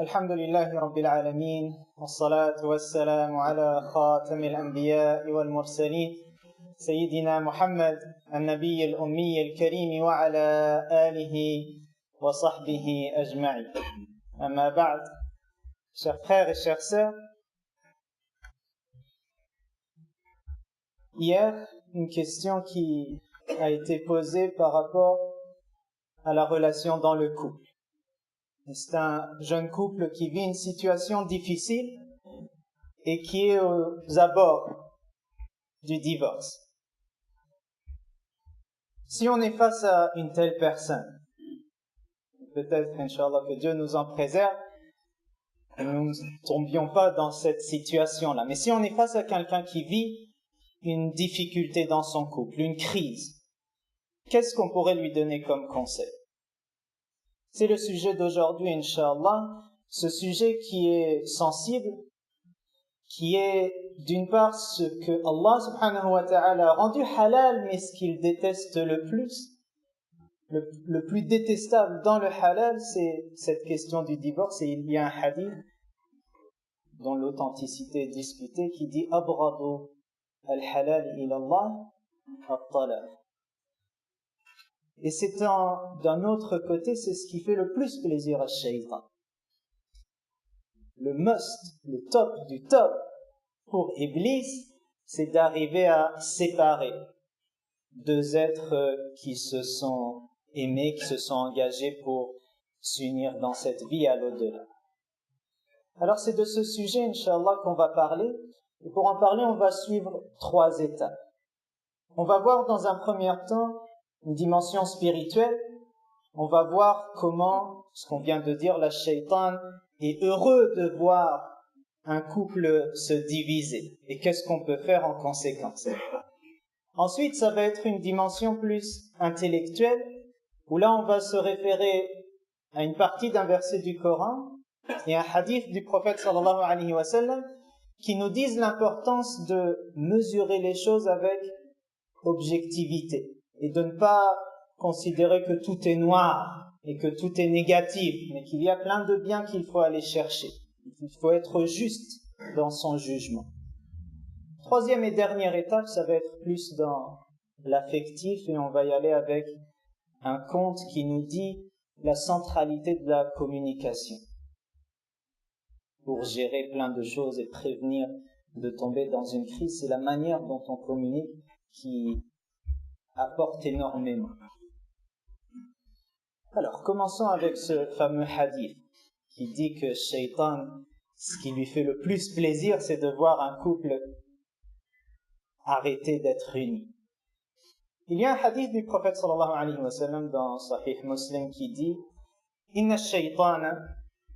الحمد لله رب العالمين والصلاة والسلام على خاتم الأنبياء والمرسلين سيدنا محمد النبي الأمي الكريم وعلى آله وصحبه أجمعين. أما بعد, chers frères et chères sœurs, hier, une question qui a été posée par rapport à la relation dans le couple. C'est un jeune couple qui vit une situation difficile et qui est aux abords du divorce. Si on est face à une telle personne, peut-être, Inch'Allah, que Dieu nous en préserve, que nous ne tombions pas dans cette situation-là. Mais si on est face à quelqu'un qui vit une difficulté dans son couple, une crise, qu'est-ce qu'on pourrait lui donner comme conseil? C'est le sujet d'aujourd'hui, Inch'Allah, ce sujet qui est sensible, qui est d'une part ce que Allah subhanahu wa ta'ala a rendu halal, mais ce qu'il déteste le plus détestable dans le halal, c'est cette question du divorce. Et il y a un hadith dont l'authenticité est disputée qui dit « Abradu al-halal ilallah at-talaq ». Et c'est d'un autre côté, c'est ce qui fait le plus plaisir à Shaytan. Le must, le top du top pour Iblis, c'est d'arriver à séparer deux êtres qui se sont aimés, qui se sont engagés pour s'unir dans cette vie à l'au-delà. Alors c'est de ce sujet, Inch'Allah, qu'on va parler. Et pour en parler, on va suivre 3 étapes. On va voir dans un premier temps une dimension spirituelle. On va voir comment, ce qu'on vient de dire, la Shaytan est heureux de voir un couple se diviser. Et qu'est-ce qu'on peut faire en conséquence? Ensuite, ça va être une dimension plus intellectuelle, où là, on va se référer à une partie d'un verset du Coran et un hadith du prophète sallallahu alayhi wa sallam qui nous disent l'importance de mesurer les choses avec objectivité et de ne pas considérer que tout est noir et que tout est négatif, mais qu'il y a plein de biens qu'il faut aller chercher. Il faut être juste dans son jugement. Troisième et dernière étape, ça va être plus dans l'affectif et on va y aller avec un conte qui nous dit la centralité de la communication pour gérer plein de choses et prévenir de tomber dans une crise. C'est la manière dont on communique qui apporte énormément. Alors, commençons avec ce fameux hadith qui dit que Shaytan, ce qui lui fait le plus plaisir, c'est de voir un couple arrêter d'être unis. Il y a un hadith du prophète sallallahu alayhi wa sallam dans Sahih Muslim qui dit « Inna shaytana,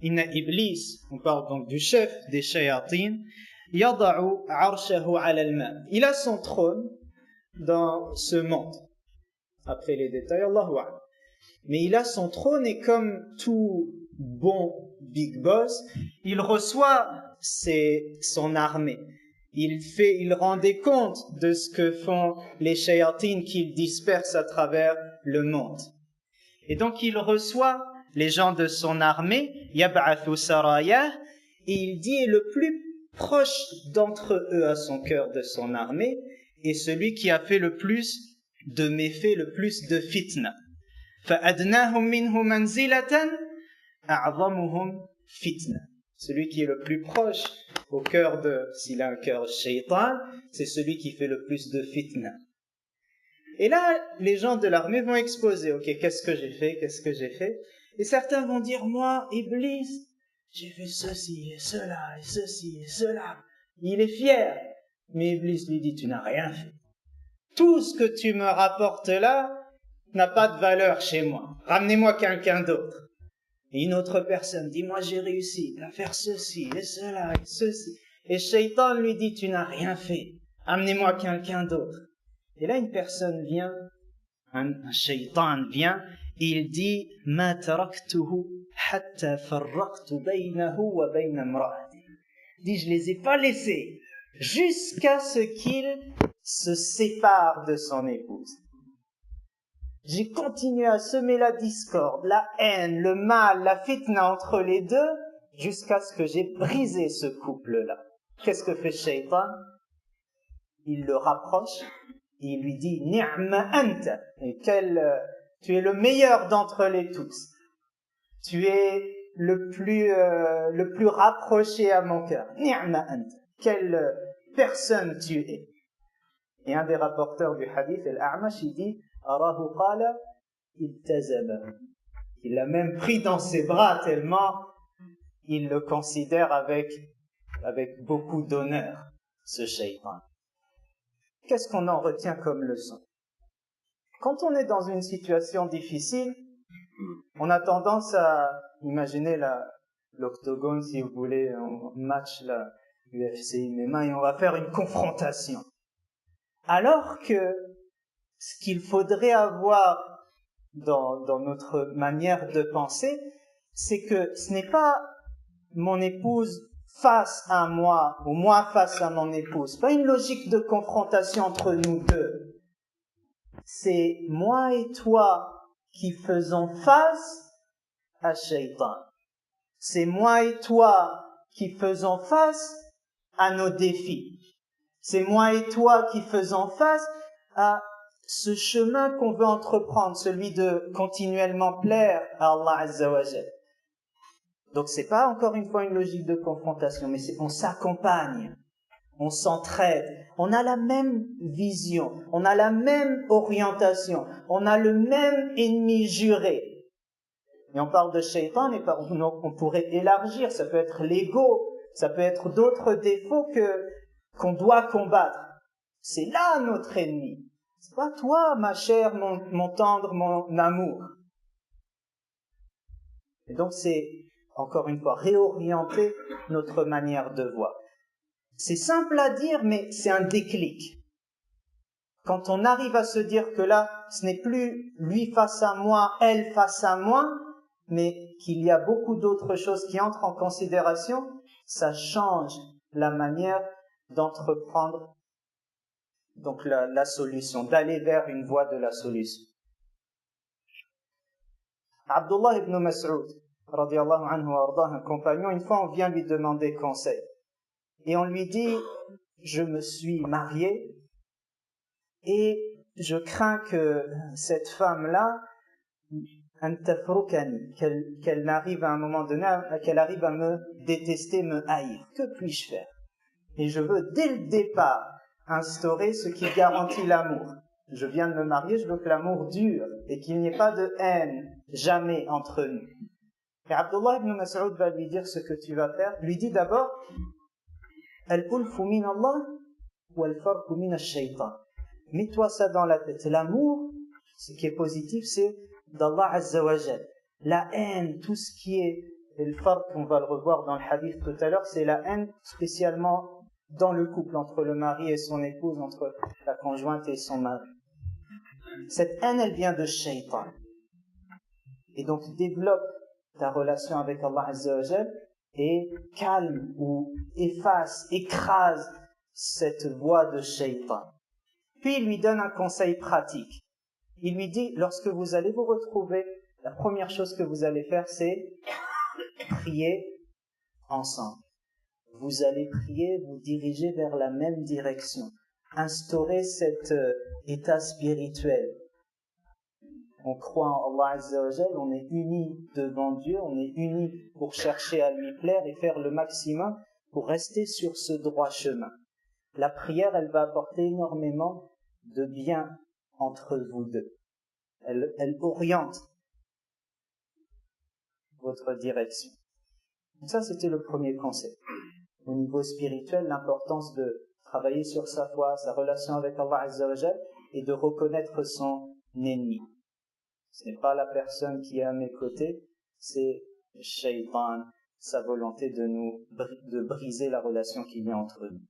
inna iblis » on parle donc du chef des shayatin « yada'u arshahu ala al-ma » il a son trône dans ce monde. Après les détails, Allahu a'lam. Mais il a son trône et comme tout bon big boss, il reçoit son armée. Il rend des comptes de ce que font les shayatines qu'il disperse à travers le monde. Et donc il reçoit les gens de son armée, yab'athu saraya, et il dit le plus proche d'entre eux à son cœur de son armée est celui qui a fait le plus de méfaits, le plus de fitna. فَأَدْنَاهُمْ مِنْهُ مَنْزِلَةً أَعْظَمُهُمْ fitna. Celui qui est le plus proche au cœur s'il a un cœur shaytan, c'est celui qui fait le plus de fitna. Et là, les gens de l'armée vont exposer, ok, qu'est-ce que j'ai fait? Et certains vont dire, moi, Iblis, j'ai fait ceci et cela et ceci et cela. Il est fier. Mais Iblis lui dit, tu n'as rien fait. Tout ce que tu me rapportes là n'a pas de valeur chez moi. Ramenez-moi quelqu'un d'autre. Et une autre personne dit, moi j'ai réussi à faire ceci et cela et ceci. Et Shaytan lui dit, tu n'as rien fait. Amenez-moi quelqu'un d'autre. Et là une personne vient, un Shaytan vient, et il dit, ma taraktuhu hatta farraqtu baynahu wa bayna imra'ati. Il dit, je les ai pas laissés jusqu'à ce qu'il se sépare de son épouse. J'ai continué à semer la discorde, la haine, le mal, la fitna entre les deux, jusqu'à ce que j'ai brisé ce couple-là. Qu'est-ce que fait Shaitan? Il le rapproche et il lui dit Ni'ma anta, et tu es le meilleur d'entre les tous. Tu es le plus rapproché à mon cœur. Ni'ma anta, quelle personne tu es. Et un des rapporteurs du hadith, Al-A'mash, il dit Arahu qala iltazama. Il l'a même pris dans ses bras tellement il le considère avec beaucoup d'honneur, ce shaitan. Qu'est-ce qu'on en retient comme leçon? Quand on est dans une situation difficile, on a tendance à imaginer l'octogone, si vous voulez, un match, la UFC, MMA, et on va faire une confrontation. Alors que ce qu'il faudrait avoir dans notre manière de penser, c'est que ce n'est pas mon épouse face à moi ou moi face à mon épouse. Pas une logique de confrontation entre nous deux. C'est moi et toi qui faisons face à Shaitan. C'est moi et toi qui faisons face à nos défis. C'est moi et toi qui faisons face à ce chemin qu'on veut entreprendre, celui de continuellement plaire à Allah Azza wa Jal. Donc c'est pas encore une fois une logique de confrontation, mais on s'accompagne, on s'entraide, on a la même vision, on a la même orientation, on a le même ennemi juré. Et on parle de shaitan, mais on pourrait élargir, ça peut être l'ego, ça peut être d'autres défauts qu'on doit combattre. C'est là notre ennemi. C'est pas toi, ma chère, mon tendre, mon amour. Et donc c'est, encore une fois, réorienter notre manière de voir. C'est simple à dire, mais c'est un déclic. Quand on arrive à se dire que là, ce n'est plus lui face à moi, elle face à moi, mais qu'il y a beaucoup d'autres choses qui entrent en considération, ça change la manière d'entreprendre donc la solution, d'aller vers une voie de la solution. Abdullah ibn Mas'ud, radiallahu anhu wa ardah, un compagnon, une fois on vient lui demander conseil. Et on lui dit, je me suis marié et je crains que cette femme-là, qu'elle n'arrive à un moment donné, qu'elle arrive à me détester, me haïr. Que puis-je faire? Et je veux dès le départ instaurer ce qui garantit l'amour. Je viens de me marier, je veux que l'amour dure et qu'il n'y ait pas de haine jamais entre nous. Et Abdullah ibn Mas'ud va lui dire ce que tu vas faire. Lui dit d'abord Al-ulfu min Allah wal-farqu min ash-shaytan. Mets-toi ça dans la tête. L'amour, ce qui est positif, c'est d'Allah Azza wa Jal. La haine, tout ce qui est le farq, on va le revoir dans le hadith tout à l'heure, c'est la haine spécialement dans le couple, entre le mari et son épouse, entre la conjointe et son mari. Cette haine, elle vient de shaitan. Et donc, développe ta relation avec Allah Azza wa Jal et calme ou efface, écrase cette voix de shaitan. Puis, il lui donne un conseil pratique. Il lui dit, lorsque vous allez vous retrouver, la première chose que vous allez faire, c'est prier ensemble. Vous allez prier, vous diriger vers la même direction. Instaurer cet état spirituel. On croit en Allah Azza wa Jal, on est unis devant Dieu, on est unis pour chercher à lui plaire et faire le maximum pour rester sur ce droit chemin. La prière, elle va apporter énormément de bien entre vous deux. Elle oriente votre direction. Donc ça, c'était le premier conseil. Au niveau spirituel, l'importance de travailler sur sa foi, sa relation avec Allah Azza wa Jal et de reconnaître son ennemi. Ce n'est pas la personne qui est à mes côtés, c'est le shaitan, sa volonté de briser la relation qu'il y a entre nous.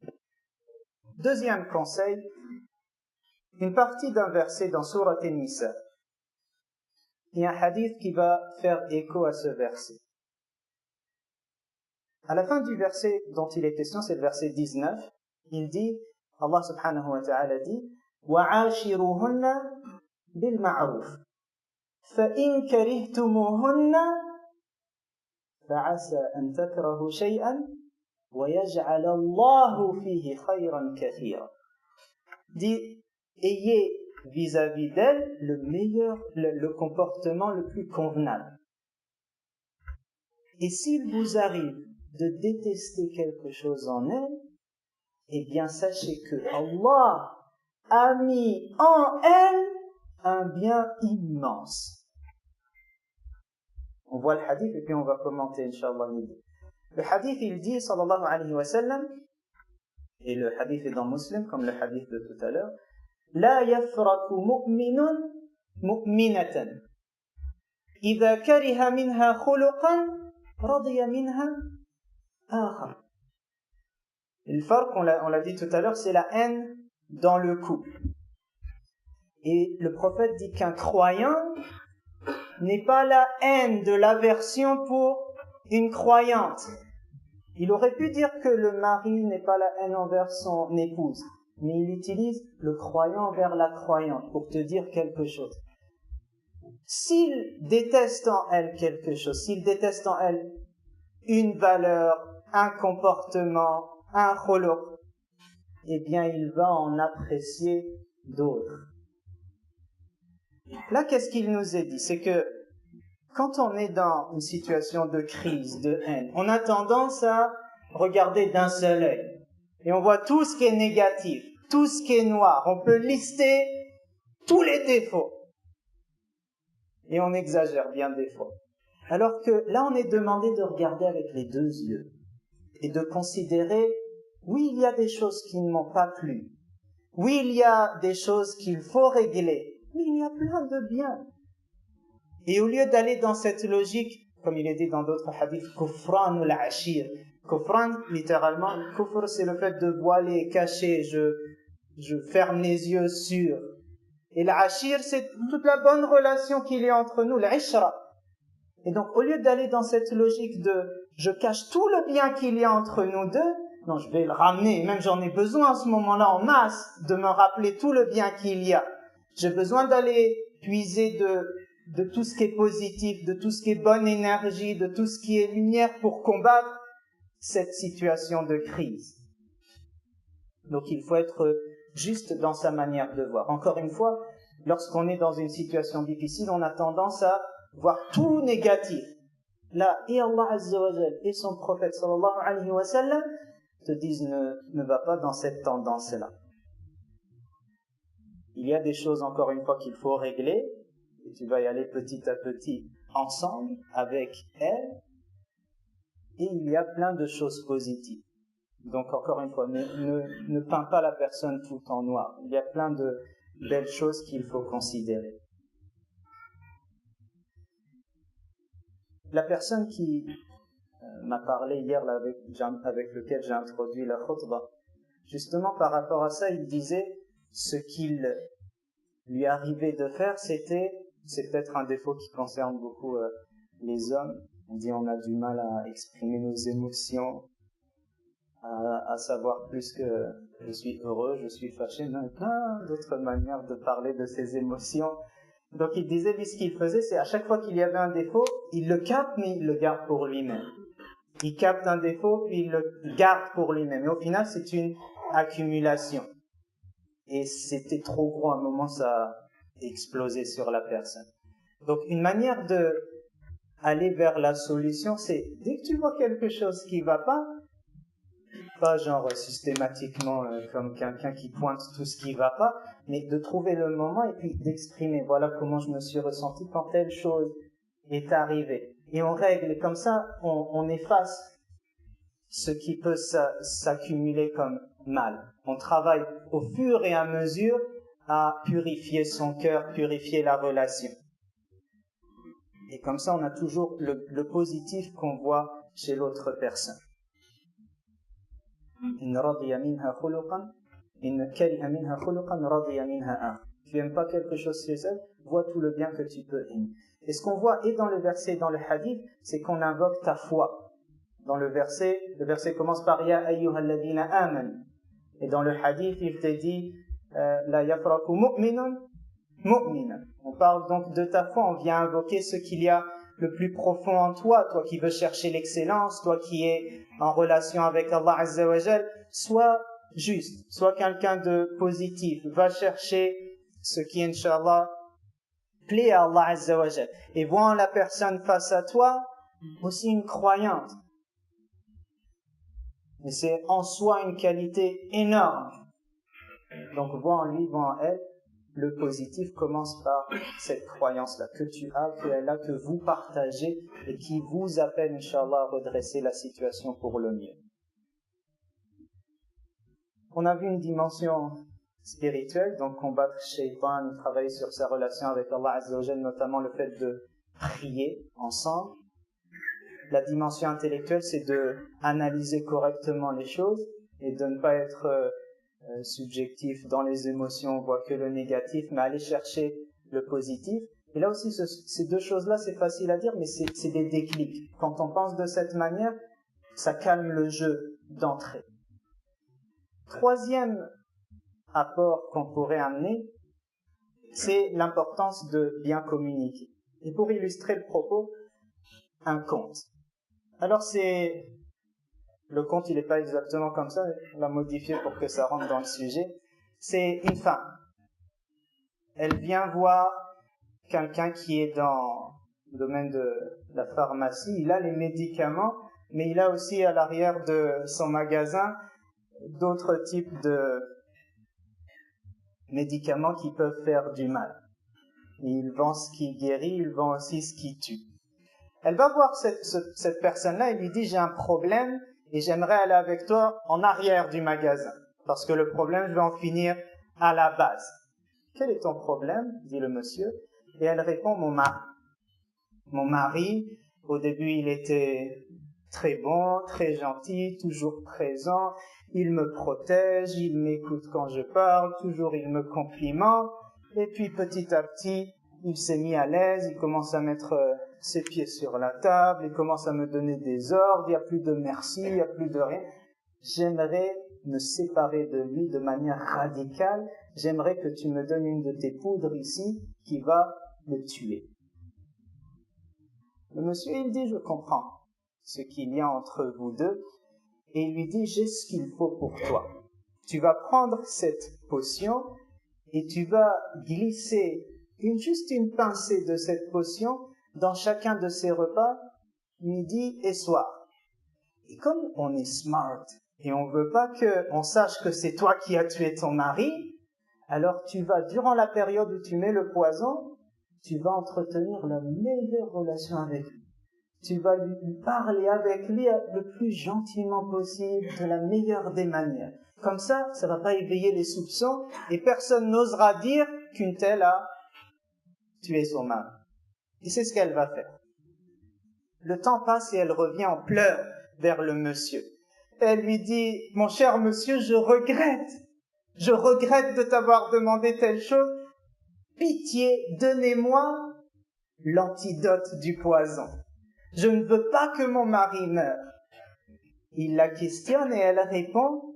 Deuxième conseil, une partie d'un verset dans Surat An-Nisa. Il y a un hadith qui va faire écho à ce verset. À la fin du verset dont il est question, c'est le verset 19, il dit, Allah subhanahu wa ta'ala dit, وَعَاشِرُهُنَّ بِالْمَعْرُوفِ فَإِنْ كَرِهْتُمُوهُنَّ فعسى أن تكرهوا شيئا ويجعل الله فيه خيرا كثيرا. Dit, ayez vis-à-vis d'elle le comportement le plus convenable. Et s'il vous arrive de détester quelque chose en elle, eh bien sachez que Allah a mis en elle un bien immense. On voit le hadith et puis on va commenter, Inch'Allah. Le hadith, il dit, sallallahu alayhi wa sallam, et le hadith est dans Muslim, comme le hadith de tout à l'heure, لا يفرق مؤمن مؤمنة إذا كره منها خلقا رضي منها آخر. Le farq, on l'a dit tout à l'heure, c'est la haine dans le couple. Et le prophète dit qu'un croyant n'est pas la haine de l'aversion pour une croyante. Il aurait pu dire que le mari n'est pas la haine envers son épouse, mais il utilise le croyant envers la croyante pour te dire quelque chose. S'il déteste en elle quelque chose, s'il déteste en elle une valeur, un comportement, un khuluq, eh bien il va en apprécier d'autres. Là, qu'est-ce qu'il nous est dit? C'est que quand on est dans une situation de crise, de haine, on a tendance à regarder d'un seul œil. Et on voit tout ce qui est négatif, tout ce qui est noir. On peut lister tous les défauts. Et on exagère bien des fois. Alors que là, on est demandé de regarder avec les deux yeux. Et de considérer, oui, il y a des choses qui ne m'ont pas plu. Oui, il y a des choses qu'il faut régler. Mais il y a plein de biens. Et au lieu d'aller dans cette logique, comme il est dit dans d'autres hadiths, kufran ou l'ashir. Kufran, littéralement, kufr, c'est le fait de voiler, cacher, je ferme les yeux sur. Et l'ashir, c'est toute la bonne relation qu'il y a entre nous, l'ishra. Et donc, au lieu d'aller dans cette logique de je cache tout le bien qu'il y a entre nous deux, non, je vais le ramener, même j'en ai besoin à ce moment-là en masse, de me rappeler tout le bien qu'il y a. J'ai besoin d'aller puiser de tout ce qui est positif, de tout ce qui est bonne énergie, de tout ce qui est lumière pour combattre cette situation de crise. Donc il faut être juste dans sa manière de voir. Encore une fois, lorsqu'on est dans une situation difficile, on a tendance à voir tout négatif. Là, et Allah Azza wa Jal et son prophète sallallahu alayhi wa sallam te disent ne va pas dans cette tendance-là. Il y a des choses, encore une fois, qu'il faut régler, et tu vas y aller petit à petit ensemble avec elle, et il y a plein de choses positives. Donc, encore une fois, ne peins pas la personne tout en noir. Il y a plein de belles choses qu'il faut considérer. La personne qui m'a parlé hier, là, avec lequel j'ai introduit la khutbah, justement par rapport à ça, il disait ce qu'il lui arrivait de faire, c'est peut-être un défaut qui concerne beaucoup les hommes. On dit on a du mal à exprimer nos émotions, à savoir plus que je suis heureux, je suis fâché, mais plein d'autres manières de parler de ses émotions. Donc il disait, lui, ce qu'il faisait, c'est à chaque fois qu'il y avait un défaut, il le capte, mais il le garde pour lui-même. Il capte un défaut, puis il le garde pour lui-même. Et au final, c'est une accumulation. Et c'était trop gros, à un moment, ça a explosé sur la personne. Donc une manière de aller vers la solution, c'est dès que tu vois quelque chose qui va pas genre systématiquement comme quelqu'un qui pointe tout ce qui va pas, mais de trouver le moment et puis d'exprimer, voilà comment je me suis ressenti quand telle chose est arrivée. Et on règle, et comme ça, on efface ce qui peut s'accumuler comme mal. On travaille au fur et à mesure à purifier son cœur, purifier la relation. Et comme ça, on a toujours le positif qu'on voit chez l'autre personne. إن رضي منها خلقا إن كره منها خلقا رضي منها آخر. Tu n'aimes pas quelque chose chez elle, vois tout le bien que tu peux aimer. Et ce qu'on voit et dans le verset et dans le hadith, c'est qu'on invoque ta foi. Dans le verset commence par Ya ayyuhalladhina amanu. Et dans le hadith, il te dit La yafraku mu'minun mu'mina. On parle donc de ta foi, on vient invoquer ce qu'il y a le plus profond en toi, toi qui veux chercher l'excellence, toi qui es en relation avec Allah Azza wa Jal, sois juste, sois quelqu'un de positif, va chercher ce qui, Inch'Allah, plaît à Allah Azza wa Jal. Et vois en la personne face à toi aussi une croyante. Et c'est en soi une qualité énorme. Donc vois en lui, vois en elle. Le positif commence par cette croyance-là que tu as, qu'elle a, que vous partagez et qui vous appelle, Inch'Allah, à redresser la situation pour le mieux. On a vu une dimension spirituelle, donc combattre Shaitan, travailler sur sa relation avec Allah Azza wa Jal, notamment le fait de prier ensemble. La dimension intellectuelle, c'est de analyser correctement les choses et de ne pas être subjectif dans les émotions, on voit que le négatif, mais aller chercher le positif. Et là aussi, ces deux choses-là, c'est facile à dire, mais c'est des déclics. Quand on pense de cette manière, ça calme le jeu d'entrée. Troisième apport qu'on pourrait amener, c'est l'importance de bien communiquer. Et pour illustrer le propos, un conte. Alors le conte, il n'est pas exactement comme ça, on l'a modifié pour que ça rentre dans le sujet. C'est une femme. Elle vient voir quelqu'un qui est dans le domaine de la pharmacie. Il a les médicaments, mais il a aussi à l'arrière de son magasin d'autres types de médicaments qui peuvent faire du mal. Il vend ce qui guérit, il vend aussi ce qui tue. Elle va voir cette personne-là et lui dit « J'ai un problème et j'aimerais aller avec toi en arrière du magasin. Parce que le problème, je vais en finir à la base. » « Quel est ton problème ?» dit le monsieur. Et elle répond « Mon mari. Mon mari, au début, il était très bon, très gentil, toujours présent. Il me protège, il m'écoute quand je parle, toujours il me complimente. Et puis petit à petit, il s'est mis à l'aise, il commence à mettre ses pieds sur la table, il commence à me donner des ordres, il n'y a plus de merci, il n'y a plus de rien. J'aimerais me séparer de lui de manière radicale. J'aimerais que tu me donnes une de tes poudres ici qui va me tuer. Le monsieur, il dit, je comprends ce qu'il y a entre vous deux. Et il lui dit, j'ai ce qu'il faut pour toi. Tu vas prendre cette potion et tu vas glisser juste une pincée de cette potion dans chacun de ces repas, midi et soir. Et comme on est smart et on veut pas qu'on sache que c'est toi qui as tué ton mari, alors tu vas, durant la période où tu mets le poison, tu vas entretenir la meilleure relation avec lui. Tu vas lui parler avec lui le plus gentiment possible, de la meilleure des manières. Comme ça va pas éveiller les soupçons et personne n'osera dire qu'une telle a tué son mari. Et c'est ce qu'elle va faire. Le temps passe et elle revient en pleurs vers le monsieur. Elle lui dit, mon cher monsieur, je regrette de t'avoir demandé telle chose. Pitié, donnez-moi l'antidote du poison. Je ne veux pas que mon mari meure. Il la questionne et elle répond,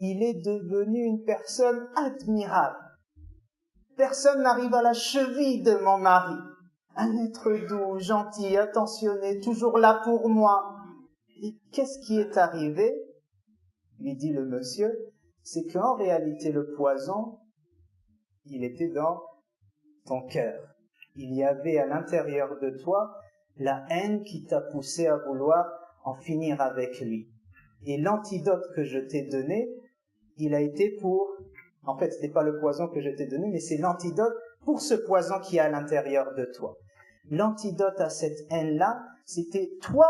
il est devenu une personne admirable. Personne n'arrive à la cheville de mon mari. Un être doux, gentil, attentionné, toujours là pour moi. Et qu'est-ce qui est arrivé? Lui dit le monsieur, c'est qu'en réalité le poison, il était dans ton cœur. Il y avait à l'intérieur de toi la haine qui t'a poussé à vouloir en finir avec lui. Et l'antidote que je t'ai donné, il a été en fait, c'était pas le poison que je t'ai donné, mais c'est l'antidote pour ce poison qui est à l'intérieur de toi. L'antidote à cette haine-là, c'était toi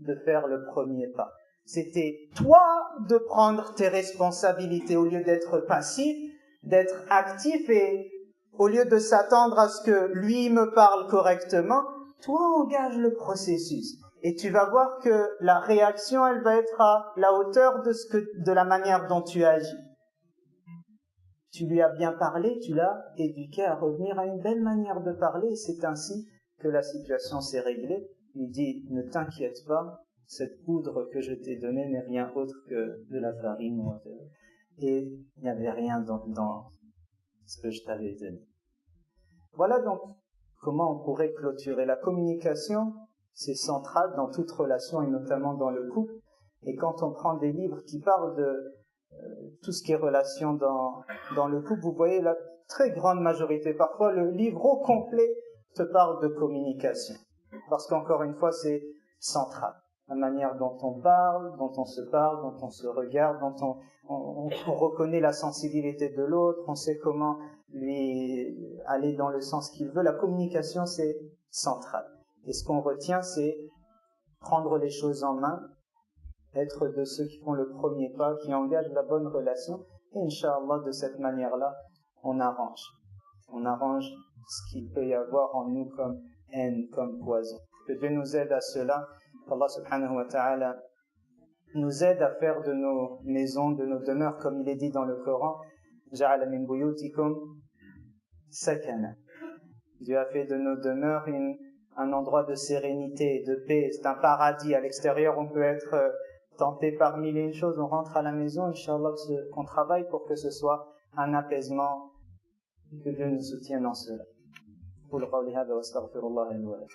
de faire le premier pas. C'était toi de prendre tes responsabilités au lieu d'être passif, d'être actif et au lieu de s'attendre à ce que lui me parle correctement, toi engage le processus. Et tu vas voir que la réaction, elle va être à la hauteur de la manière dont tu agis. Tu lui as bien parlé, tu l'as éduqué à revenir à une belle manière de parler, et c'est ainsi que la situation s'est réglée. Il dit, ne t'inquiète pas, cette poudre que je t'ai donnée n'est rien autre que de la farine. Et il n'y avait rien dans ce que je t'avais donné. Voilà donc comment on pourrait clôturer. La communication, c'est central dans toute relation et notamment dans le couple. Et quand on prend des livres qui parlent de tout ce qui est relation dans le couple, vous voyez la très grande majorité, parfois le livre au complet te parle de communication. Parce qu'encore une fois, c'est central. La manière dont on parle, dont on se parle, dont on se regarde, dont on reconnaît la sensibilité de l'autre, on sait comment lui aller dans le sens qu'il veut. La communication, c'est central. Et ce qu'on retient, c'est prendre les choses en main, être de ceux qui font le premier pas, qui engagent la bonne relation. Et Inch'Allah, de cette manière-là, on arrange. On arrange ce qu'il peut y avoir en nous comme haine, comme poison. Que Dieu nous aide à cela. Allah subhanahu wa ta'ala nous aide à faire de nos maisons, de nos demeures, comme il est dit dans le Coran, Ja'ala min buyutikum sakana. Dieu a fait de nos demeures un endroit de sérénité et de paix. C'est un paradis. À l'extérieur, on peut être tenté par mille et une choses. On rentre à la maison, Inch'Allah, qu'on travaille pour que ce soit un apaisement. Que Dieu nous soutienne dans cela. قولوا قولي هذا واستغفر الله لي ولكم